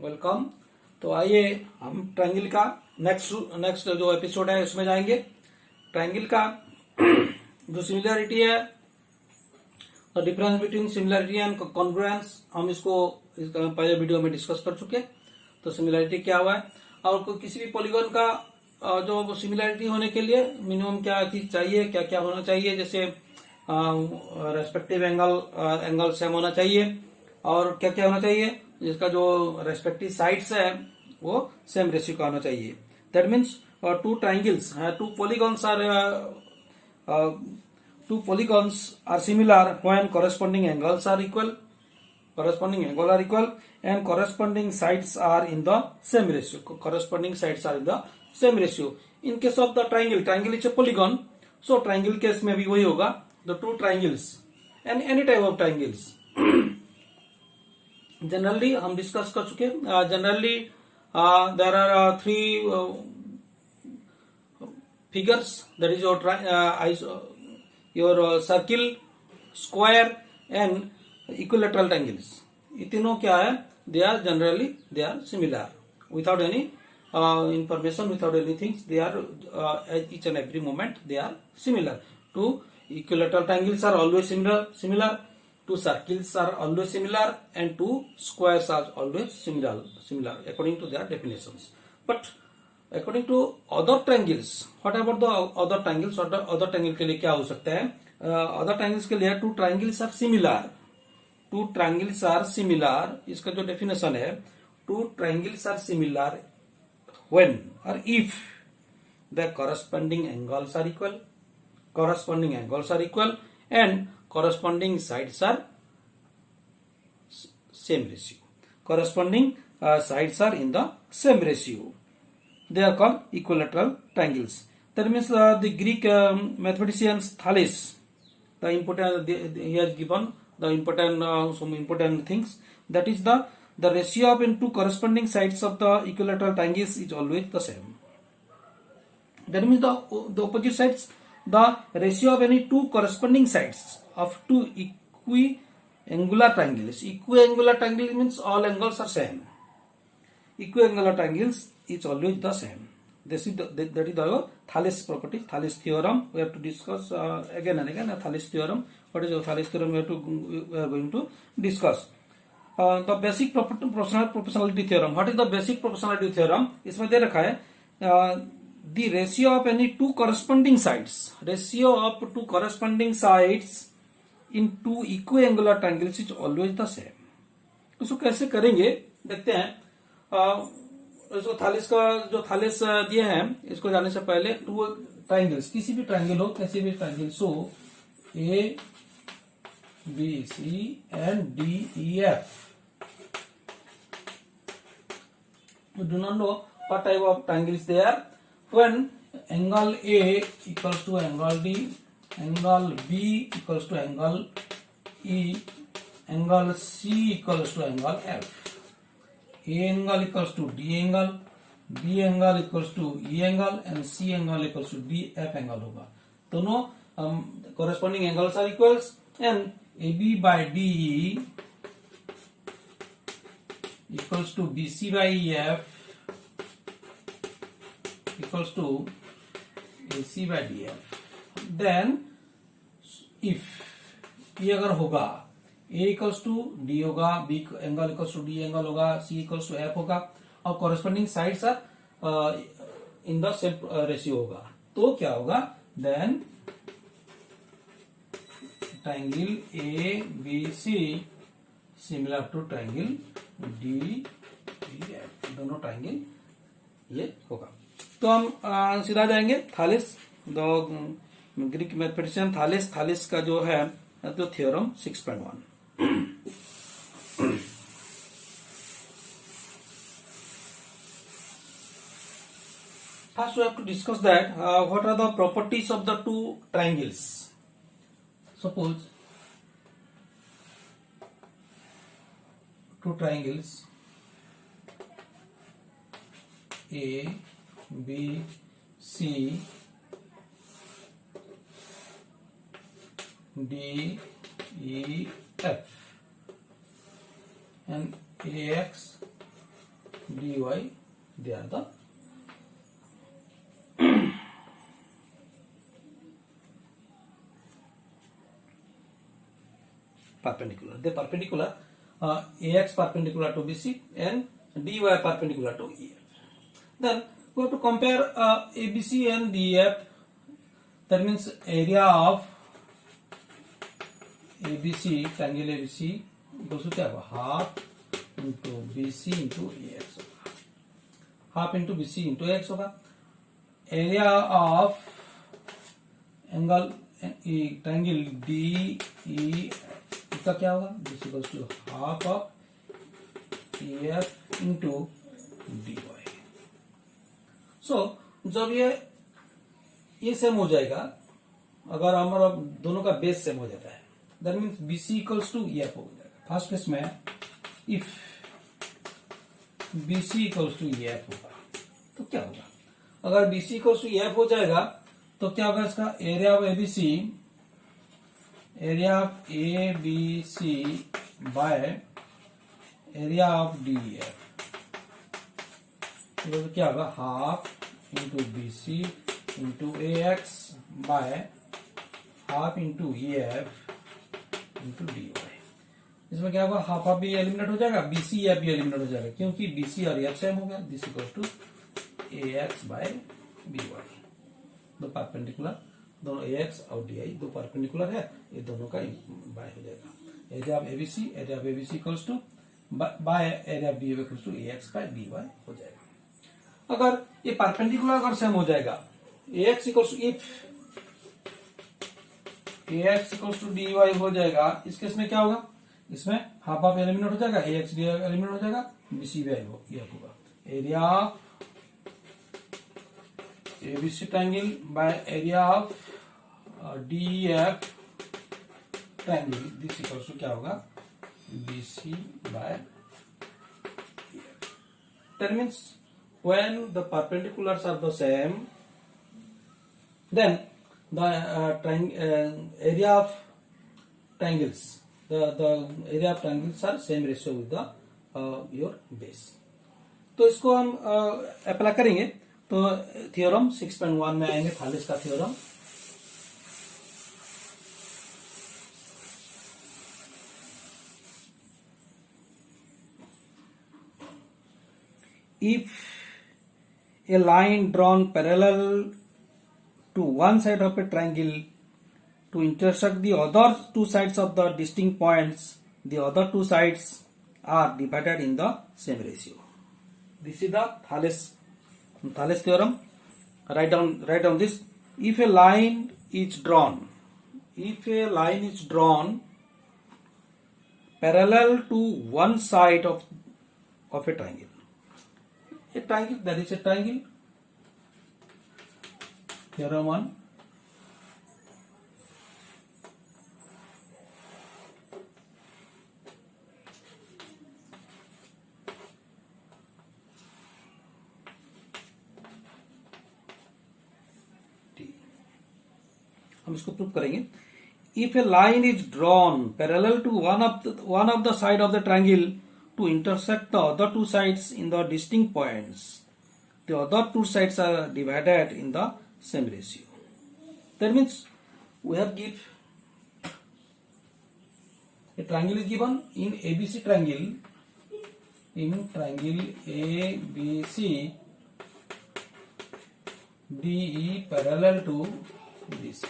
Welcome. तो आइए हम ट्रायंगल का नेक्स्ट जो एपिसोड है उसमें जाएंगे। ट्रायंगल का जो सिमिलरिटी है, the difference between similarity and congruence, हम इसका पहले वीडियो में डिस्कस कर चुके। तो सिमिलरिटी क्या हुआ है और किसी भी पॉलीगॉन का जो सिमिलरिटी होने के लिए मिनिमम क्या चीज चाहिए, क्या क्या होना चाहिए, जैसे रेस्पेक्टिव एंगल सेम होना चाहिए और क्या क्या होना चाहिए, जिसका जो रेस्पेक्टिव साइड्स है वो सेम रेशियो का होना चाहिए। That means two triangles two polygons are two polygons are similar when corresponding angles are equal, and corresponding sides are in the same ratio. In case of the triangle is a polygon, so triangle case में भी वही होगा, the two triangles and any type of triangles. Generally हम discuss कर चुके। Generally there are three figures, that is your circle, square and equilateral triangles. ये तीनों क्या है, they are similar without any information, without anything, they are at each and every moment they are similar. Two equilateral triangles are always similar, two circles are always similar, and two squares are always similar according to their definitions. But according to other triangles, what about the other triangles? Other triangle के लिए क्या हो सकता है? Other triangles के लिए two triangles are similar. इसका जो definition है, two triangles are similar when or if the corresponding angles are equal, and corresponding sides are same ratio. Sides are in the same ratio. They are called equilateral triangles. That means the Greek mathematicians Thales, the important he has given the important some important things. That is the ratio of two corresponding sides of the equilateral triangles is always the same. That means the opposite sides, the ratio of any two corresponding sides of two equiangular triangles. Equiangular triangle means all angles are same. Equiangular triangles is always the same. That is the Thales property, Thales theorem. We have to discuss again and again. Thales theorem. What is the Thales theorem? We are going to discuss. The basic proportionality theorem. What is the basic proportionality theorem? इसमें दे रखा है the ratio of any two corresponding sides. Ratio of two corresponding sides in two equiangular triangles is always the same. उसको कैसे करेंगे देखते हैं। इसको Thalys का जो थालिस दिए हैं, इसको जाने से पहले टू ट्राइंगल्स, किसी भी ट्राइंगल हो, किसी भी triangle, so A B C and D E F, do not know what type of triangles they are. When angle A equals to angle D, angle B equals to angle E, angle C equals to angle F. A angle equals to D angle, B angle equals to E angle, and C angle equals to D F angle होगा। दोनों corresponding angles are equals, and AB by DE equals to BC by EF equals to AC by DF. Then if ये अगर होगा, A equals to D होगा, B angle equals to D angle होगा, C equals to F होगा, और corresponding sides are in the same ratio होगा, तो क्या होगा, then triangle A B C similar to triangle D F, दोनों triangle ये होगा। तो हम सीधा जाएंगे Thales, the Greek mathematician Thales का जो है तो theorem 6.1। First we have to discuss that what are the properties of the two triangles. Suppose two triangles A, B, C, D, E, F, and AX, dy, they are the perpendicular. They perpendicular, ax perpendicular to BC and dy perpendicular to EF. Then we have to compare ABC and DF. That means area of ABC, triangle ABC equals to क्या होगा, half into BC into AX होगा, half into BC into AX होगा. Area of angle triangle DEF इसका क्या होगा, this equals to half of EF into DY. So जब ये same हो जाएगा, अगर हमारा दोनों का बेस सेम हो जाता है, that means BC equals to EF हो जाएगा. फर्स्ट केस में if BC equals to EF होगा तो क्या होगा, अगर BC इक्वल्स टू EF हो जाएगा तो क्या होगा, इसका area of ABC bye area of DEF तो क्या होगा, half into BC into AX by half into EF into DY. इसमें क्या होगा, हाफ हाफ भी एलिमिनेट हो जाएगा, BC EF भी एलिमिनेट हो जाएगा, क्योंकि BC और EF सेम हो गया. This equal to AX by BY. दो परपेंडिकुलर, दोनों AX और DI दो परपेंडिकुलर है, ये दोनों का बाय हो जाएगा. Area of ABC equals to by area of DF equals to AX by BY हो जाएगा. अगर ये परपेंडिकुलर अगर सेम हो जाएगा, AX equals to if AX equals to DY हो जाएगा, इस केस में क्या होगा, इसमें हाफ हाफ एलिमिनेट हो जाएगा, AX DY एलिमिनेट हो जाएगा, BC भी EF होगा. Area of ABC triangle by area of DEF triangle, this equals to क्या होगा, BC by EF. That means when the perpendiculars are the same, then the area of triangles, the area of triangles are same ratio with the your base. तो इसको हम apply करेंगे तो theorem 6.1 में आएंगे, Thalys का theorem. If a line drawn parallel to one side of a triangle to intersect the other two sides of the distinct points, the other two sides are divided in the same ratio. This is the Thales theorem. Write down this. If a line is drawn parallel to one side of a triangle, there is a triangle, theorem 1. हम इसको prove करेंगे. If a line is drawn parallel to one of the side of the triangle to intersect the other two sides in the distinct points, the other two sides are divided in the same ratio. That means we have give a triangle is given in ABC triangle, in triangle ABC, DE parallel to BC.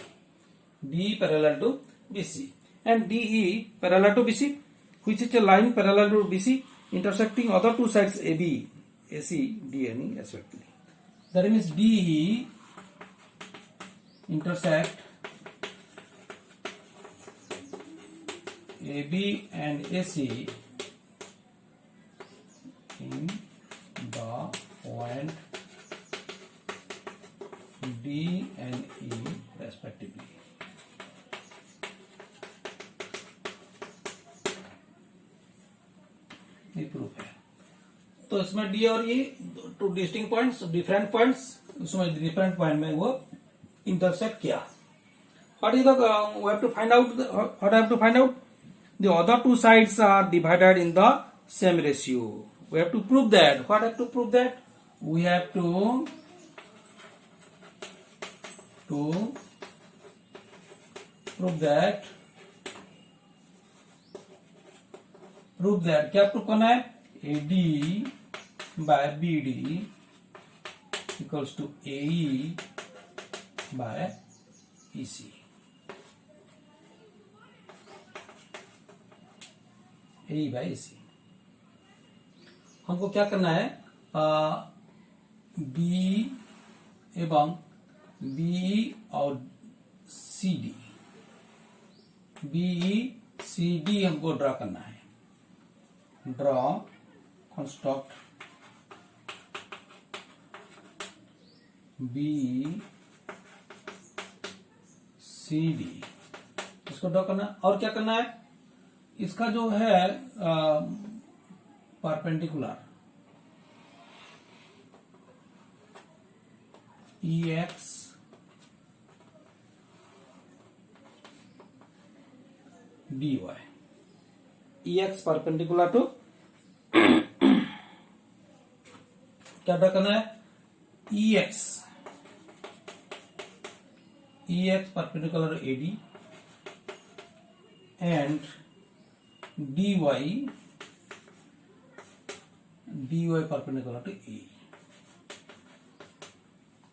DE parallel to BC and DE parallel to BC, which is a line parallel to BC intersecting other two sides AB, AC, DNE respectively. That means DE intersect AB and AC in the point D and E respectively. ये proof है. तो इसमें D और E two distinct points, different points, उसमें different point में वो intersect किया. What is the we have to find out the other two sides are divided in the same ratio. We have to prove that. What have to prove that? We have to prove that क्या prove करना है? AD by BD equals to AE by EC. AE by EC. हमको क्या करना है? B एवं BE और CD, BE CD हमको ड्रा करना है. ड्रॉ कंस्ट्रक्ट BE CD, इसको ड्रॉ करना है. और क्या करना है? इसका जो है perpendicular EX dy, EX perpendicular to क्या ड्रा करना है? EX perpendicular to AD and dy perpendicular to E.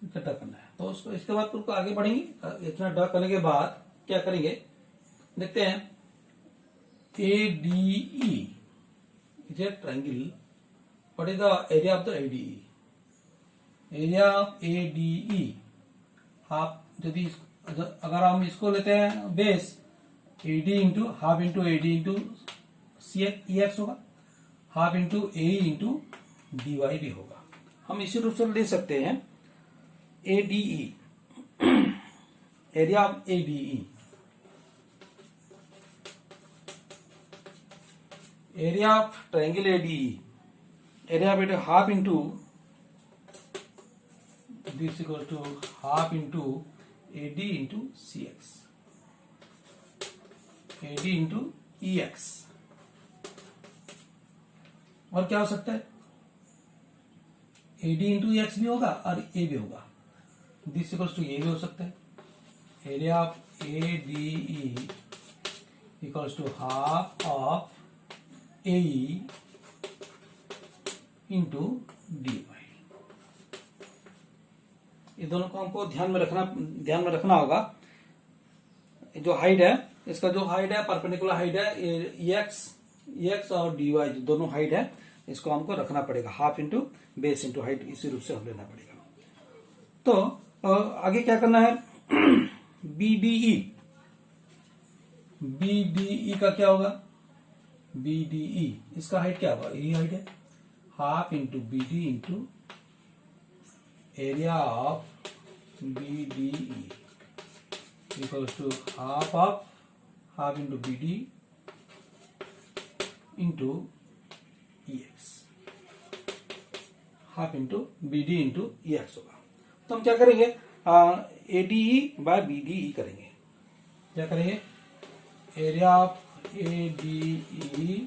Draw करना है. तो उसको इसके बाद तुमको आगे बढ़ेंगे. इतना ड्रा करने के बाद क्या करेंगे देखते हैं. ADE is a triangle. What is the area of the ADE? Area of ADE half, यदि अगर हम इसको लेते हैं base, AD into half into AD into EX होगा, half into AE into DY भी होगा. हम इसी रूप से ले सकते हैं ADE, area of ADE, area of triangle ADE, area of half into this equal to half into AD into CX, AD into EX. और क्या हो सकता है? AD इंटू EX भी होगा और A भी होगा. दिस इक्वल्स टू ये भी हो सकता है. Area of ADE equals to half of AE into DY. ये दोनों को हमको ध्यान में रखना होगा. जो हाइट है, इसका जो हाइट है परपेंडिकुलर हाइट है EX और DY जो दोनों हाइट है, इसको हमको रखना पड़ेगा. Half into base into height, इसी रूप से हम लेना पड़ेगा. तो आगे क्या करना है? BDE का क्या होगा? BDE इसका हाइट क्या होगा? यही हाइट है. Half into BD into area of BDE equals to half into BD into EX, half into BD into EX होगा. तो हम क्या करेंगे? ADE बाय BDE करेंगे. क्या करेंगे? Area of ADE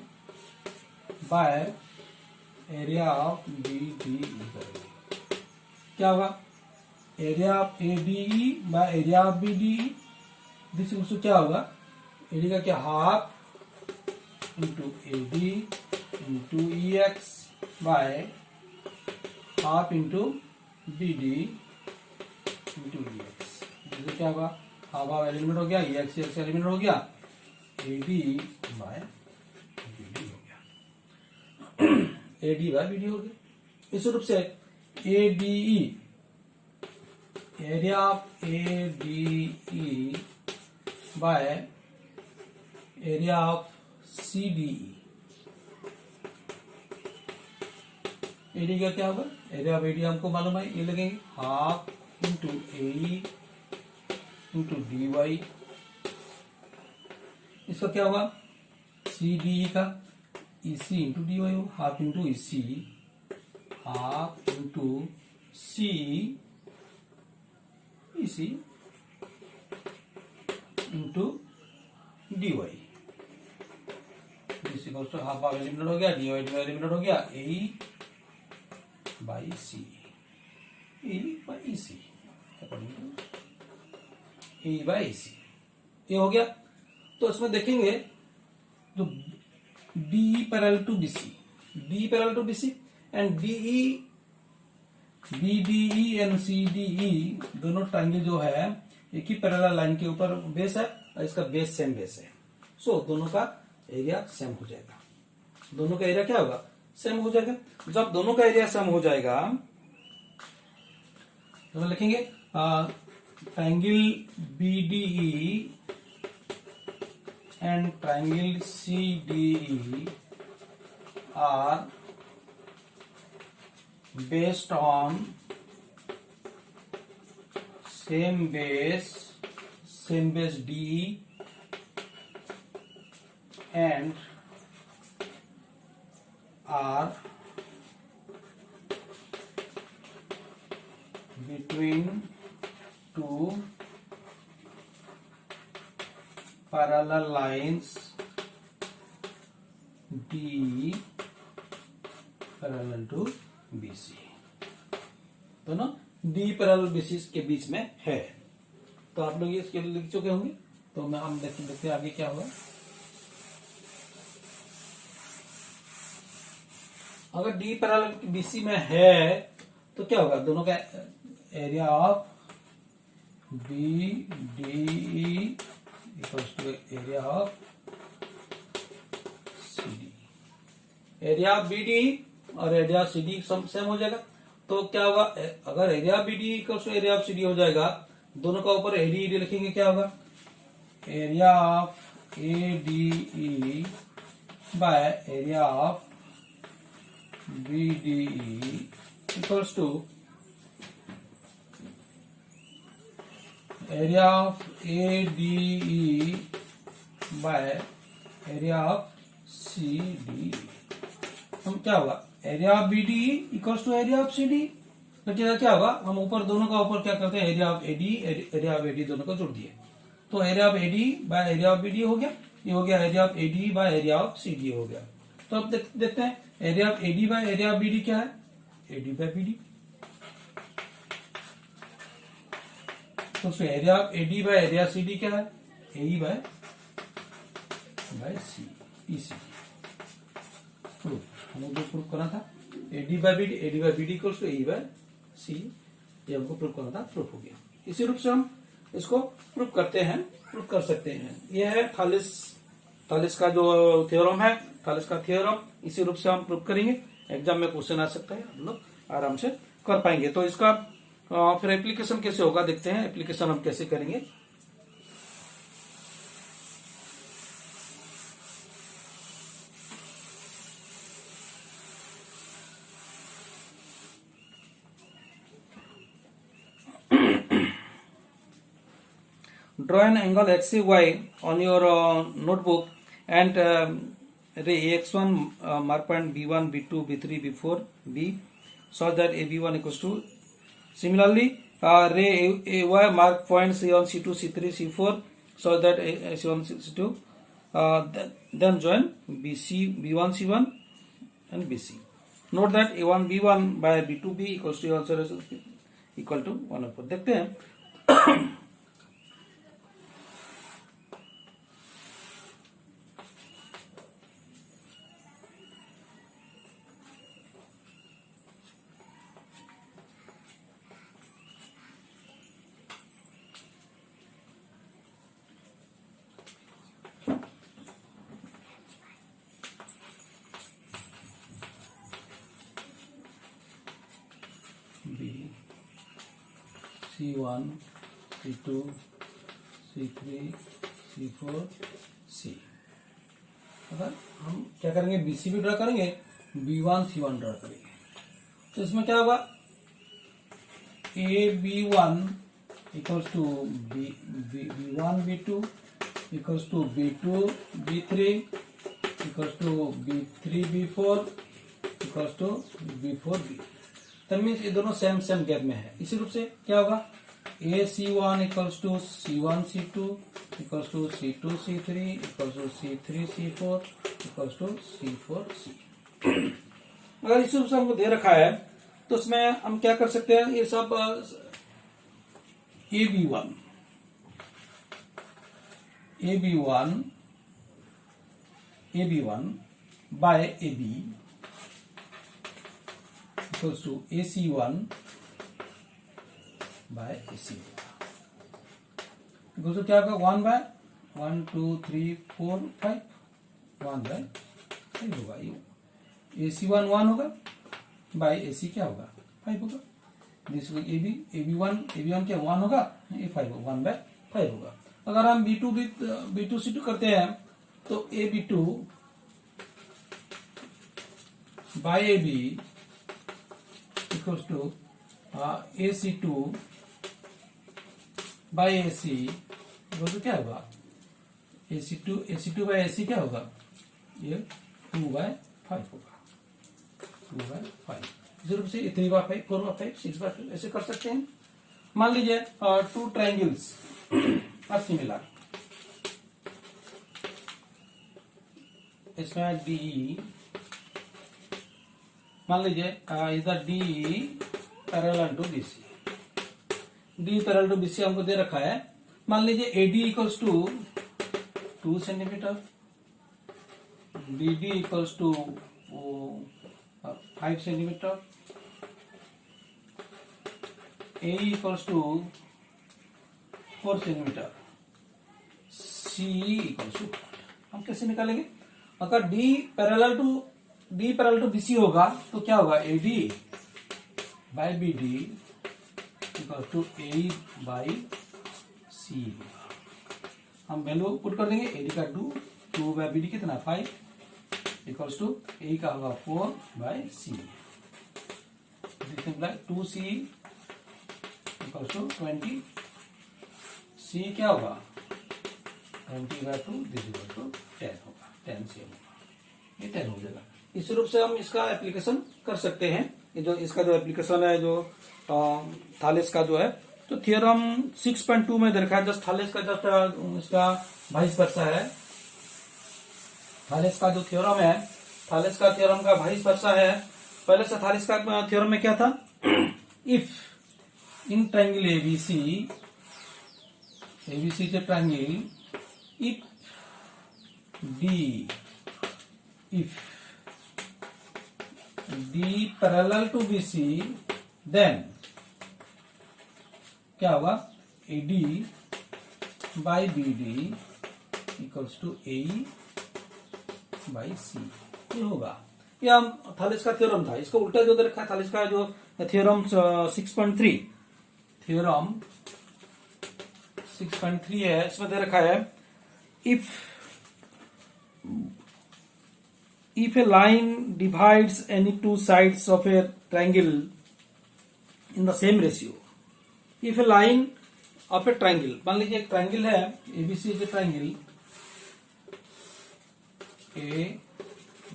by area of BDE करेंगे. क्या होगा? Area of ADE by area of BDE. This equals क्या होगा? एडी का क्या? Half into AD into EX by half into BD into EX. जैसे क्या होगा? हाफ एलिमेंट हो गया, EX एलिमेंट हो गया, AD बाय BD हो गया. AD बाय BD हो गया. इस रूप से ADE, area of ADE by area of CDE. AD का क्या होगा? एरिया ऑफ AD हमको मालूम है, ये लगेंगे half into AE into DY. इसका क्या होगा? CDE का EC इंटू DY होगा. Half into EC, half into EC into DY. BC equals to half eliminate हो गया, dy एलिमिनेट हो गया, AE by C, A by C, A by C, ये हो गया। तो इसमें देखेंगे जो BE parallel to BC, BE parallel to BC and BDE and CDE दोनों ट्रायंगल जो है एक ही पैरेलल लाइन के ऊपर बेस है और इसका बेस सेम बेस है। सो दोनों का एरिया सेम हो जाएगा, दोनों का एरिया क्या होगा, सेम हो जाएगा। जब दोनों का एरिया सेम हो जाएगा तो लिखेंगे triangle BDE and triangle CDE are based on same base DE and are between two parallel lines DE parallel to BC, दोनों D पैरेलल BC के बीच में है। तो आप लोग ये इसके लिख चुके होंगे, तो मैं हम देखते आगे क्या होगा। अगर D पैरेलल BC में है तो क्या होगा, दोनों का area of BDE equals to area of CD, area of BDE और एरिया ऑफ CD सेम हो जाएगा। तो क्या होगा, अगर area of BDE equals to area of CD हो जाएगा, दोनों का ऊपर ADE लिखेंगे, क्या होगा, area of ADE by area of BDE equals to area of ADE by area of CDE। हम क्या होगा, area of BDE equals to area of CD। तो क्या होगा, हम ऊपर दोनों का ऊपर क्या करते हैं, area of AD area of AD दोनों को जोड़ दिए, तो area of AD bye area of BD हो गया, ये हो गया area of AD bye area of CD हो गया। तो अब देखते हैं area of AD bye area of BD क्या है, AD बाय BD। तो area of AD by area CD क्या है, AE बाय EC। हमें जो प्रूफ करना था AD by BD equals to AE by C, ये हमको प्रूफ करना था, प्रूफ हो गया। इसी रूप से हम इसको प्रूफ करते हैं, प्रूफ कर सकते हैं। यह है थालिस का जो थ्योरम है, थालिस का थ्योरम, इसी रूप से हम प्रूफ करेंगे। एग्जाम में क्वेश्चन आ सकता है, हम लोग आराम से कर पाएंगे। तो इसका फिर एप्लीकेशन कैसे होगा देखते हैं, एप्लीकेशन हम कैसे करेंगे। Draw an angle XY on your notebook and ray AX1 mark point B1, B2, B3, B4, B, so that AB1 equals to. Similarly, ray AY mark point C1, C2, C3, C4, so that C1, C2. Then join BC, B1, C1 and BC. Note that A1, B1 by B2, B equals to also equal to 1/4. देखते हैं। B, C1, C2, C3, C4, C। अगर हम क्या करेंगे, BC भी draw करेंगे, B1, C1 draw करेंगे। तो इसमें क्या होगा, AB1 equals to B1, B2 equals to B2, B3 equals to B3, B4 equals to B4, B। तब मीन्स ये दोनों सेम गैप में है। इसी रूप से क्या होगा, AC1 equals to C1, C2 equals to C2, C3 equals to C3, C4 equal to C4C। अगर इस रूप से हमको दे रखा है तो उसमें हम क्या कर सकते हैं, ये सब AB1 by AB equals to AC1 by AC equals to क्या होगा, 1 by 1 2 3 4 5 1 by 5 होगा। ये AC1 1 होगा by AC क्या होगा, 5 होगा। दिस AB1 क्या 1 होगा, ये 5 होगा, 1 by 5 होगा। अगर हम B2C2 करते हैं तो AB2 by AB equals to AC2 by AC equals to क्या होगा, AC2 by AC क्या होगा, ये 2 by 5 होगा, 2 by 5। इस रूप से 3 by 5 4 by 5 6 by 5 ऐसे कर सकते हैं। मान लीजिए 2 ट्रायंगल्स आर सिमिलर, इसमें DE मान लीजिए इधर DE parallel to BC, D parallel to BC हमको दे रखा है। मान लीजिए AD equals to 2 centimetre, BD equals to 5 centimetre, AE equals to 4 centimetre, CE equals to, हम कैसे निकालेंगे, अगर D पैरेलल टू BC होगा तो क्या होगा, AD by BD equal to AE by CE। हम वैल्यू पुट कर देंगे, AD का 2 बाय BD कितना 5 इक्वल्स टू AE का होगा 4 by CE। 2CE equals to 20, CE क्या होगा 20 बाय 2, दिस इक्वल टू 10 होगा, 10 CM होगा, ये 10 हो जाएगा। इस रूप से हम इसका एप्लीकेशन कर सकते हैं। ये जो इसका जो एप्लीकेशन है जो थालेस का जो है, तो थ्योरम 6.2 में देखा है, जस्ट थालेस का जस्ट इसका वाइस वर्सा है। थालेस का जो थ्योरम है, थालेस का थ्योरम का वाइस वर्सा है। पहले से थालेस का थ्योरम में क्या था, इफ इन ट्रायंगल ABC जो triangle, if D parallel to BC, then क्या होगा, AD by BD equals to AE by C, ये होगा। ये हम थालेस का थ्योरम था, इसको उल्टा जो रखा है थालेस का जो थ्योरम 6.3, थ्योरम 6.3 है, इसमें दे रखा है if a line divides any two sides of a triangle in the same ratio, if a line of a triangle, मान लीजिए एक ट्रायंगल है ABC, is a triangle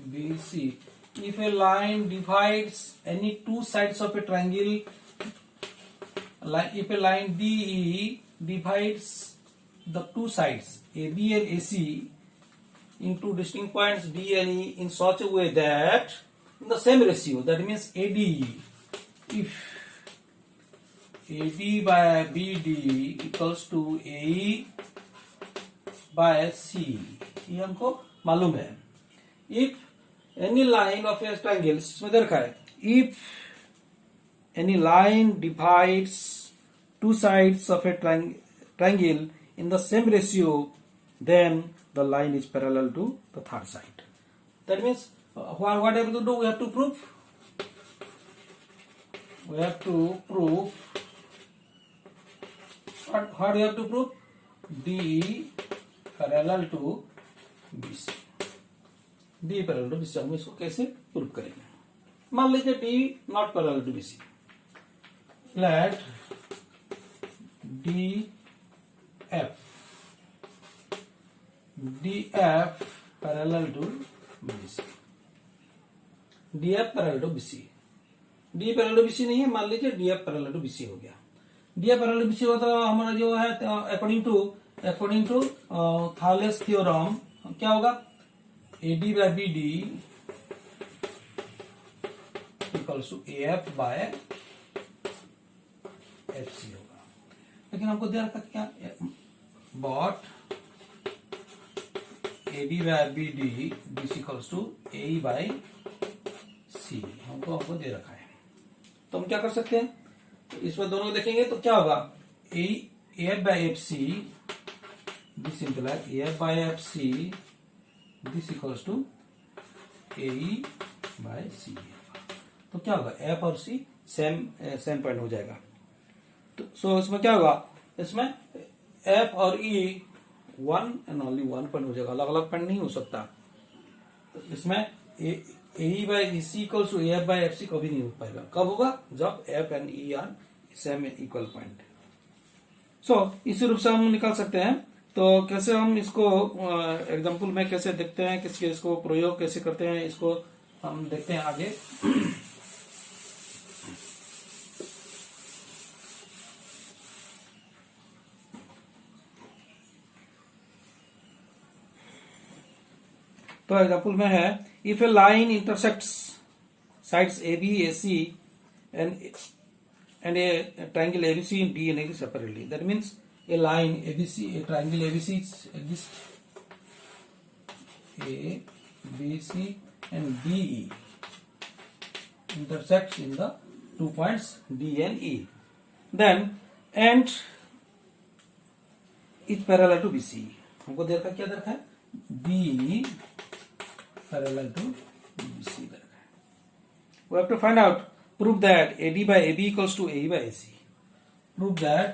ABC, if a line divides any two sides of a triangle, if a line DE divides the two sides AB and AC into distinct points D and E in such a way that in the same ratio, that means AD, if AD by BD equals to AE by C, ये हमको मालूम है। If any line of a triangle, इसमें दे रखा है, if any line divides two sides of a triangle in the same ratio, then the line is parallel to the third side. That means what have to do, we have to prove what we have to prove, DE parallel to BC, D parallel to BC, हम इसको कैसे prove करेंगे। मान लीजिए D not parallel to BC, let DF parallel to BC, DF parallel to BC, D parallel to BC नहीं है, मान लीजिए DF पैरेलल टू BC हो गया। DF पैरेलल टू BC हो तो हमारा जो है अकॉर्डिंग टू थालेस थ्योरम क्या होगा, AD by BD equals to AF by FC होगा। लेकिन हमको दे रखा क्या, but AD by BD this equals to AE by C हमको दे रखा है। तो हम क्या कर सकते हैं, तो इसमें दोनों देखेंगे तो क्या होगा, AF by FC this simple है, AF by FC this equals to AE by C। तो क्या होगा, F और C सेम पॉइंट हो जाएगा। तो सो इसमें क्या होगा, इसमें F और E 1 एंड ओनली 1 पॉइंट हो जाएगा, अलग अलग पॉइंट नहीं हो सकता। तो इसमें AE by EC equals to AF by FC कभी नहीं हो पाएगा। कब होगा, जब F and E are same equal point. So इसी रूप से हम निकाल सकते हैं। तो कैसे हम इसको एग्जाम्पल में कैसे देखते हैं, किसके इसको प्रयोग कैसे करते हैं, इसको हम देखते हैं आगे। तो एग्जाम्पल में है, if A line intersects sides AB AC and a triangle ABC in D and A separately, that means a line ABC, a triangle ABC exists, ABC and DE intersects in the 2 points D and E, then and is parallel to BC। हमको दे रखा क्या दे रखा है, D parallel to BC दे रखा है। We have to find out, prove that AD by AB equals to AE by AC। Prove that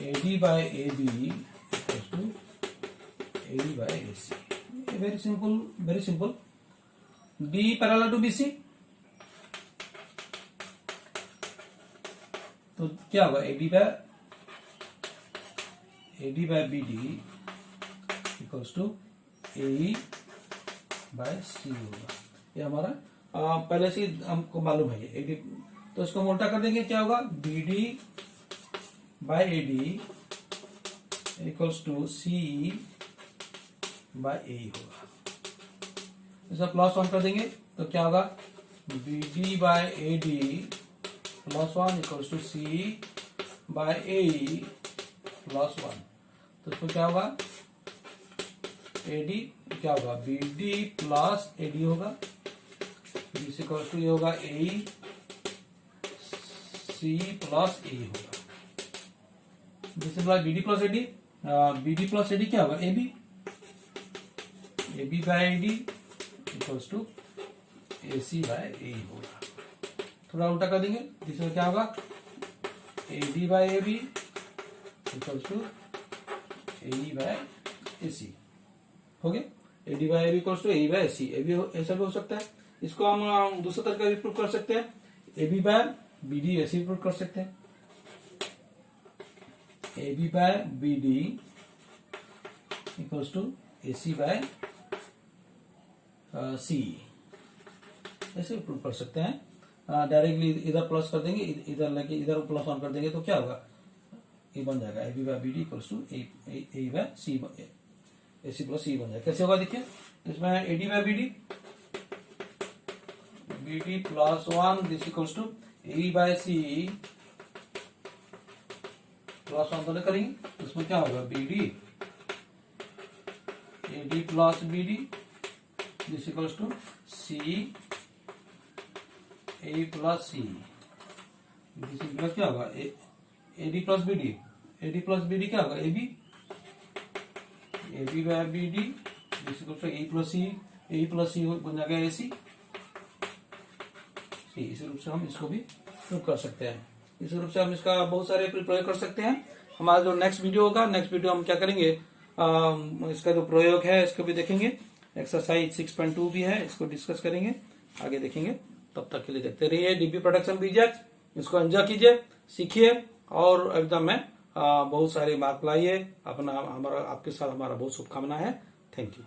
AD by AB equals to AE by AC। Very simple, very simple। D parallel to BC, तो क्या होगा, AD by BD equals to AE by C होगा। ये हमारा पहले से हमको मालूम है ये AD, तो इसको हम उल्टा कर देंगे, क्या होगा, BD by AD equals to CE by AE होगा। इसका प्लस 1 कर देंगे तो क्या होगा, BD by AD plus 1 equals to CE by AE plus 1। तो इसको क्या होगा, AD क्या होगा, BD प्लस AD होगा, दिस इक्वल्स टू ये होगा AE C प्लस AE होगा। This is BD plus AD, BD plus AD क्या होगा, AB by AD equals to AC by AE होगा। थोड़ा उल्टा कर देंगे, दिस में क्या होगा, AD by AB equals to AE by AC हो गया। AD by AB equals to AE by AC, ऐसा भी हो सकता है। इसको हम दूसरे तरीके से प्रूव कर सकते हैं, AB बाय BD ऐसे भी प्रूव कर सकते हैं, AB by BD equals to AC by C, ऐसे भी प्रूव कर सकते हैं। डायरेक्टली इधर प्लस कर देंगे, इधर लेके इधर प्लस 1 कर देंगे तो क्या होगा, ये बन जाएगा AB by BD equals to AE by C, AC plus C बन जाएगा। कैसे होगा देखिए, इसमें AD by BD plus 1 this equals to AE by C plus 1 तो नहीं करेंगे, इसमें क्या होगा, BD AD plus BD this equals to C AE plus C, this equals क्या होगा, AD plus BD, AD plus BD क्या होगा, AB by BD this equals to AE plus C, AE plus C बन जाएगा AC। इस रूप से हम इसको भी प्रूव कर सकते हैं। इस रूप से हम इसका बहुत सारे प्रयोग कर सकते हैं। हमारा जो नेक्स्ट वीडियो होगा, नेक्स्ट वीडियो हम क्या करेंगे, इसका जो प्रयोग है इसको भी देखेंगे। एक्सरसाइज 6.2 भी है, इसको डिस्कस करेंगे, आगे देखेंगे। तब तक के लिए देखते रहिए डीपी प्रोडक्शन बीजेक्स, इसको एंजॉय कीजिए, सीखिए और एग्जाम में बहुत सारे मार्क लाइए। अपना हमारा आपके साथ हमारा बहुत शुभकामना है। Thank you.